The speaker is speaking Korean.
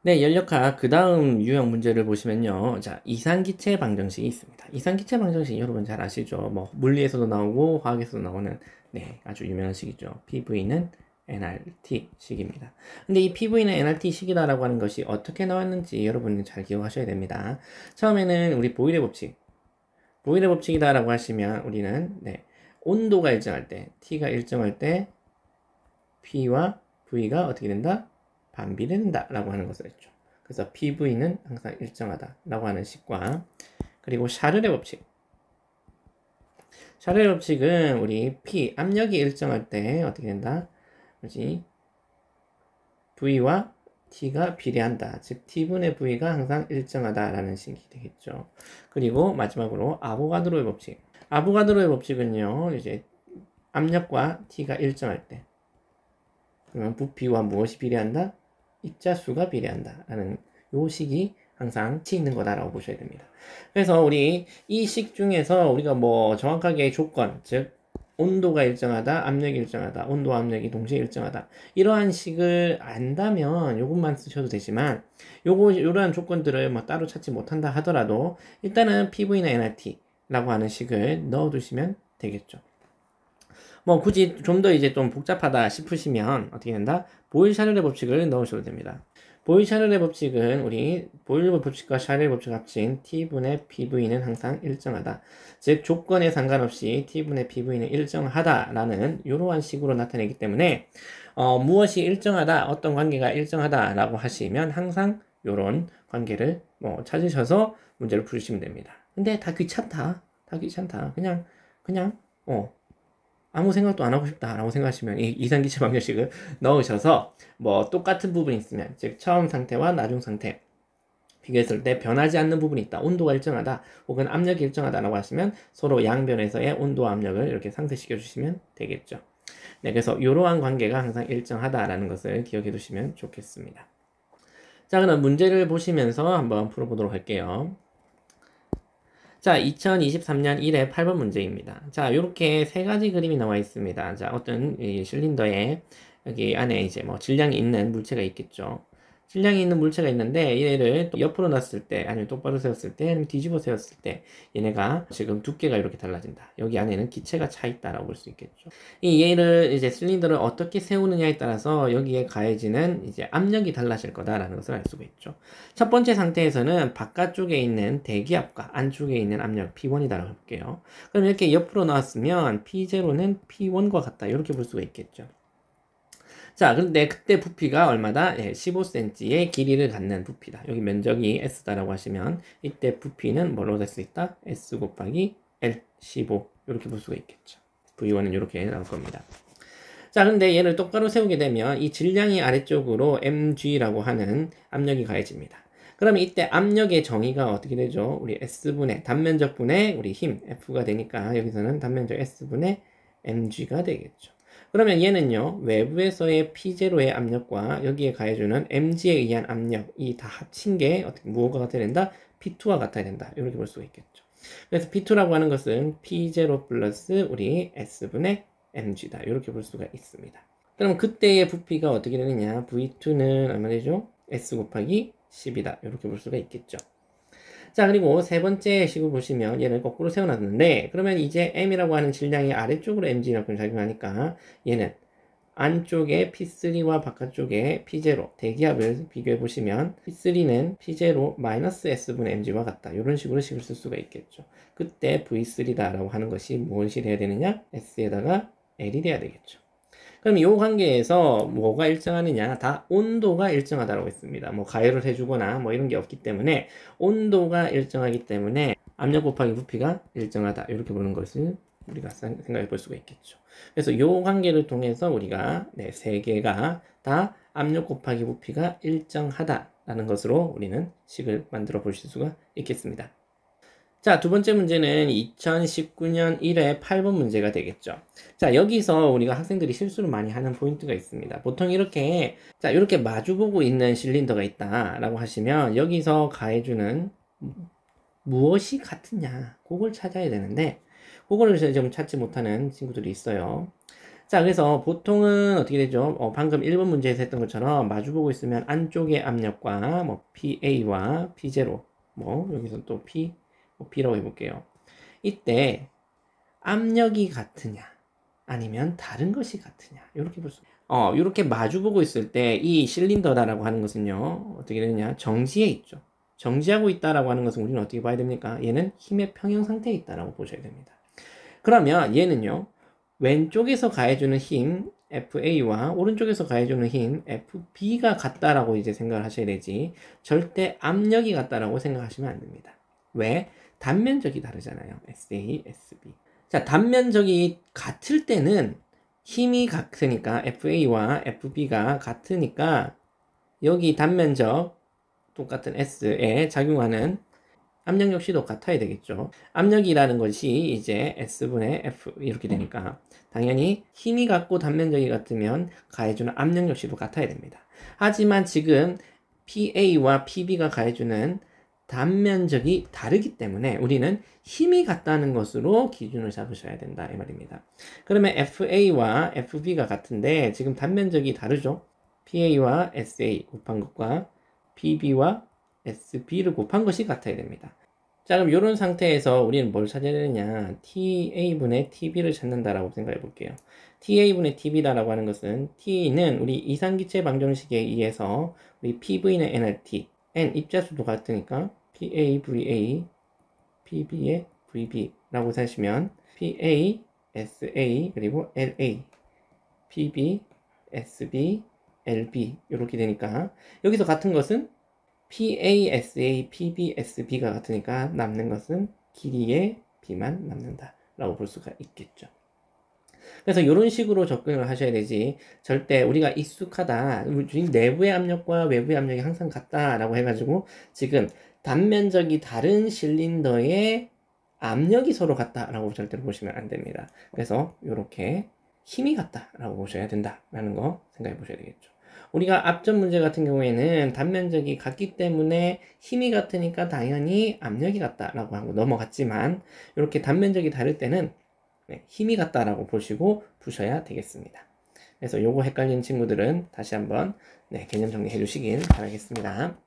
네, 연력학 그 다음 유형 문제를 보시면요. 자, 이산기체 방정식이 있습니다. 이산기체 방정식 여러분 잘 아시죠? 뭐 물리에서도 나오고 화학에서도 나오는 네, 아주 유명한 식이죠. PV는 nRT 식입니다. 근데 이 PV는 nRT 식이다라고 하는 것이 어떻게 나왔는지 여러분이 잘 기억하셔야 됩니다. 처음에는 우리 보일의 법칙, 보일의 법칙이다라고 하시면 우리는 네, 온도가 일정할 때, T가 일정할 때 P와 V가 어떻게 된다? 반비된다 라고 하는 것을 했죠. 그래서 PV는 항상 일정하다 라고 하는 식과, 그리고 샤를의 법칙, 샤를의 법칙은 우리 P 압력이 일정할 때 어떻게 된다? 그렇지? V와 T가 비례한다. 즉 T분의 V가 항상 일정하다 라는 식이 되겠죠. 그리고 마지막으로 아보가드로의 법칙, 아보가드로의 법칙은요, 이제 압력과 T가 일정할 때, 그러면 부피와 무엇이 비례한다? 입자수가 비례한다 라는 요 식이 항상 치 있는 거다라고 보셔야 됩니다. 그래서 우리 이 식 중에서 우리가 뭐 정확하게 조건, 즉 온도가 일정하다, 압력이 일정하다, 온도와 압력이 동시에 일정하다, 이러한 식을 안다면 요것만 쓰셔도 되지만, 요러한 조건들을 뭐 따로 찾지 못한다 하더라도 일단은 PV나 nRT 라고 하는 식을 넣어 두시면 되겠죠. 뭐 굳이 좀 더 이제 좀 복잡하다 싶으시면 어떻게 된다? 보일-샤를의 법칙을 넣으셔도 됩니다. 보일-샤를의 법칙은 우리 보일 법칙과 샤를의 법칙 합친 T분의 PV는 항상 일정하다. 즉 조건에 상관없이 T분의 PV는 일정하다라는 이러한 식으로 나타내기 때문에 무엇이 일정하다, 어떤 관계가 일정하다라고 하시면 항상 이런 관계를 뭐 찾으셔서 문제를 풀으시면 됩니다. 근데 다 귀찮다. 다 귀찮다. 그냥 아무 생각도 안 하고 싶다라고 생각하시면 이 이산기체 방정식을 넣으셔서 뭐 똑같은 부분이 있으면, 즉 처음 상태와 나중 상태 비교했을 때 변하지 않는 부분이 있다, 온도가 일정하다 혹은 압력이 일정하다라고 하시면 서로 양변에서의 온도와 압력을 이렇게 상쇄시켜 주시면 되겠죠. 네, 그래서 이러한 관계가 항상 일정하다라는 것을 기억해 두시면 좋겠습니다. 자, 그럼 문제를 보시면서 한번 풀어보도록 할게요. 자, 2023년 1회 8번 문제입니다. 자, 요렇게 세 가지 그림이 나와 있습니다. 자, 어떤 이 실린더에 여기 안에 이제 뭐 질량이 있는 물체가 있겠죠. 질량이 있는 물체가 있는데 얘를 옆으로 놨을 때, 아니면 똑바로 세웠을 때, 아니면 뒤집어 세웠을 때 얘네가 지금 두께가 이렇게 달라진다. 여기 안에는 기체가 차 있다라고 볼 수 있겠죠. 이 얘를 이제 실린더를 어떻게 세우느냐에 따라서 여기에 가해지는 이제 압력이 달라질 거다라는 것을 알 수가 있죠. 첫 번째 상태에서는 바깥쪽에 있는 대기압과 안쪽에 있는 압력 P1이다라고 해볼게요. 그럼 이렇게 옆으로 나왔으면 P0는 P1과 같다, 이렇게 볼 수가 있겠죠. 자, 근데 그때 부피가 얼마다? 15cm의 길이를 갖는 부피다. 여기 면적이 S다라고 하시면 이때 부피는 뭐로 될 수 있다? S 곱하기 L 15, 이렇게 볼 수가 있겠죠. V1은 이렇게 나올 겁니다. 자, 근데 얘를 똑바로 세우게 되면 이 질량이 아래쪽으로 mg라고 하는 압력이 가해집니다. 그러면 이때 압력의 정의가 어떻게 되죠? 우리 S분의 단면적분의 우리 힘 F가 되니까 여기서는 단면적 S분의 mg가 되겠죠. 그러면 얘는요, 외부에서의 P0의 압력과 여기에 가해주는 mg에 의한 압력이 다 합친 게 어떻게 무엇과 같아야 된다? P2와 같아야 된다, 이렇게 볼 수가 있겠죠. 그래서 P2라고 하는 것은 P0 플러스 우리 S분의 mg다, 이렇게 볼 수가 있습니다. 그럼 그때의 부피가 어떻게 되느냐? V2는 얼마 되죠? S 곱하기 10이다, 이렇게 볼 수가 있겠죠. 자, 그리고 세 번째 식을 보시면 얘를 거꾸로 세워놨는데, 그러면 이제 m이라고 하는 질량이 아래쪽으로 mg만큼 작용하니까 얘는 안쪽에 P3와 바깥쪽에 P0 대기압을 비교해 보시면 P3는 P0 마이너스 S분의 mg와 같다, 이런 식으로 식을 쓸 수가 있겠죠. 그때 V3다라고 하는 것이 무엇이 돼야 되느냐? S에다가 L이 돼야 되겠죠. 그럼 이 관계에서 뭐가 일정하느냐? 다 온도가 일정하다고 했습니다. 뭐 가열을 해주거나 뭐 이런 게 없기 때문에 온도가 일정하기 때문에 압력 곱하기 부피가 일정하다, 이렇게 보는 것을 우리가 생각해 볼 수가 있겠죠. 그래서 이 관계를 통해서 우리가 세 개가 다 압력 곱하기 부피가 일정하다라는 것으로 우리는 식을 만들어 보실 수가 있겠습니다. 자, 두 번째 문제는 2019년 1회 8번 문제가 되겠죠. 자, 여기서 우리가 학생들이 실수를 많이 하는 포인트가 있습니다. 보통 이렇게, 자, 이렇게 마주보고 있는 실린더가 있다라고 하시면 여기서 가해주는 무엇이 같으냐, 그걸 찾아야 되는데 그거를 좀 찾지 못하는 친구들이 있어요. 자, 그래서 보통은 어떻게 되죠? 방금 1번 문제에서 했던 것처럼 마주보고 있으면 안쪽의 압력과 뭐 PA와 P0, 뭐 여기서 또 P, 뭐 B라고 해볼게요. 이때 압력이 같으냐 아니면 다른 것이 같으냐 이렇게 볼 수. 이렇게 마주보고 있을 때 이 실린더다라고 하는 것은요 어떻게 되느냐 정지해 있죠. 정지하고 있다라고 하는 것은 우리는 어떻게 봐야 됩니까? 얘는 힘의 평형 상태에 있다라고 보셔야 됩니다. 그러면 얘는요 왼쪽에서 가해주는 힘 FA와 오른쪽에서 가해주는 힘 FB가 같다라고 이제 생각을 하셔야 되지 절대 압력이 같다라고 생각하시면 안 됩니다. 왜? 단면적이 다르잖아요. SA, SB. 자, 단면적이 같을 때는 힘이 같으니까 FA와 FB가 같으니까 여기 단면적 똑같은 S에 작용하는 압력 역시도 같아야 되겠죠. 압력이라는 것이 이제 S분의 F 이렇게 되니까 당연히 힘이 같고 단면적이 같으면 가해주는 압력 역시도 같아야 됩니다. 하지만 지금 PA와 PB가 가해주는 단면적이 다르기 때문에 우리는 힘이 같다는 것으로 기준을 잡으셔야 된다 이 말입니다. 그러면 FA와 FB가 같은데 지금 단면적이 다르죠. PA와 SA 곱한 것과 PB와 SB를 곱한 것이 같아야 됩니다. 자, 그럼 이런 상태에서 우리는 뭘 찾아야 되느냐? TA분의 TB를 찾는다라고 생각해 볼게요. TA분의 TB다라고 하는 것은 T는 우리 이상기체 방정식에 의해서 우리 PV는 nRT, N 입자수도 같으니까 PA, VA, PB의 VB라고 하시면 PA, SA 그리고 LA, PB, SB, LB 이렇게 되니까 여기서 같은 것은 PASA, PBSB가 같으니까 남는 것은 길이의 B만 남는다 라고 볼 수가 있겠죠. 그래서 이런 식으로 접근을 하셔야 되지 절대 우리가 익숙하다 우리 내부의 압력과 외부의 압력이 항상 같다라고 해가지고 지금 단면적이 다른 실린더의 압력이 서로 같다라고 절대로 보시면 안 됩니다. 그래서 이렇게 힘이 같다라고 보셔야 된다라는 거 생각해 보셔야 되겠죠. 우리가 앞전 문제 같은 경우에는 단면적이 같기 때문에 힘이 같으니까 당연히 압력이 같다라고 하고 넘어갔지만 이렇게 단면적이 다를 때는 힘이 같다라고 보시고 푸셔야 되겠습니다. 그래서 요거 헷갈리는 친구들은 다시 한번 개념 정리해 주시길 바라겠습니다.